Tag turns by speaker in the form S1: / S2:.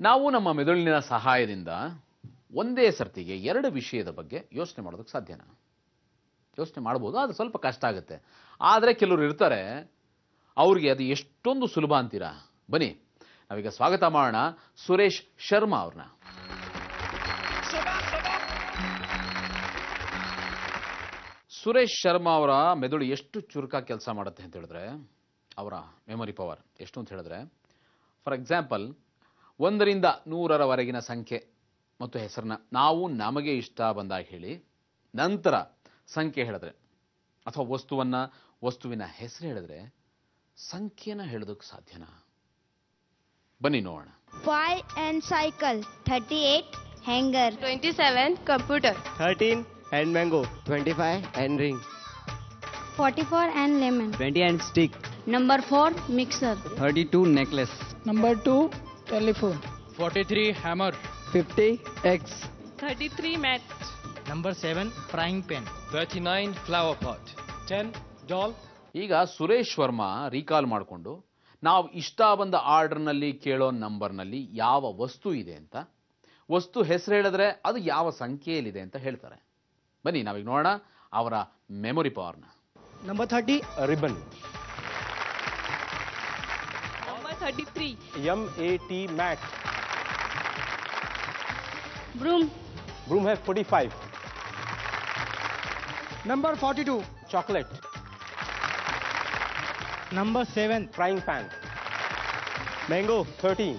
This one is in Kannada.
S1: ನಾವು ನಮ್ಮ ಮೆದುಳಿನ ಸಹಾಯದಿಂದ ಒಂದೇ ಸರ್ತಿಗೆ ಎರಡು ವಿಷಯದ ಬಗ್ಗೆ ಯೋಚನೆ ಮಾಡೋದಕ್ಕೆ ಸಾಧ್ಯನಾ? ಯೋಚನೆ ಮಾಡ್ಬೋದು, ಅದು ಸ್ವಲ್ಪ ಕಷ್ಟ ಆಗುತ್ತೆ. ಆದರೆ ಕೆಲವರು ಇರ್ತಾರೆ, ಅವ್ರಿಗೆ ಅದು ಎಷ್ಟೊಂದು ಸುಲಭ ಅಂತೀರಾ? ಬನ್ನಿ ನಾವೀಗ ಸ್ವಾಗತ ಮಾಡೋಣ ಸುರೇಶ್ ಶರ್ಮಾ ಅವ್ರನ್ನ. ಸುರೇಶ್ ಶರ್ಮಾ ಅವರ ಮೆದುಳು ಎಷ್ಟು ಚುರುಕಾಗಿ ಕೆಲಸ ಮಾಡುತ್ತೆ ಅಂತ ಹೇಳಿದ್ರೆ, ಅವರ ಮೆಮೊರಿ ಪವರ್ ಎಷ್ಟು ಅಂತ ಹೇಳಿದ್ರೆ, ಫಾರ್ ಎಕ್ಸಾಂಪಲ್ 1 ರಿಂದ 100ರವರೆಗಿನ ಸಂಖ್ಯೆ ಮತ್ತು ಹೆಸರನ್ನ ನಾವು ನಮಗೆ ಇಷ್ಟ ಬಂದಾಗ ಹೇಳಿ, ನಂತರ ಸಂಖ್ಯೆ ಹೇಳಿದ್ರೆ ಅಥವಾ ವಸ್ತುವಿನ ಹೆಸರು ಹೇಳಿದ್ರೆ ಸಂಖ್ಯೆನ ಹೇಳೋದಕ್ಕೆ ಸಾಧ್ಯನಾ? ಬನ್ನಿ ನೋಡೋಣ.
S2: 5 and cycle, 38 hanger,
S3: 27 computer,
S4: 13 and mango, 25 and ring,
S2: 44 and lemon,
S4: 20 and stick,
S2: number 4 mixer,
S4: 32 necklace,
S5: Number 2, telephone.
S6: 43 hammer,
S4: 50 eggs,
S3: 33 mat,
S6: number 7 frying pan, 39 flower pot, 10 doll.
S1: ಈಗ ಸುರೇಶ್ ವರ್ಮಾ ರೀಕಾಲ್ ಮಾಡಿಕೊಂಡು ನಾವು ಇಷ್ಟ ಬಂದ ಆರ್ಡರ್ನಲ್ಲಿ ಕೇಳೋ ನಂಬರ್ನಲ್ಲಿ ಯಾವ ವಸ್ತು ಇದೆ ಅಂತ, ವಸ್ತು ಹೆಸರು ಹೇಳಿದ್ರೆ ಅದು ಯಾವ ಸಂಖ್ಯೆಯಲ್ಲಿದೆ ಅಂತ ಹೇಳ್ತಾರೆ. ಬನ್ನಿ ನಾವೀಗ ನೋಡೋಣ ಅವರ memory ಪವರ್ನ.
S5: Number 30,
S7: ribbon,
S3: number 33,
S7: MAT mat,
S2: broom,
S7: broom has 45,
S5: number 42,
S7: chocolate,
S5: number 7,
S7: frying pan, mango 13,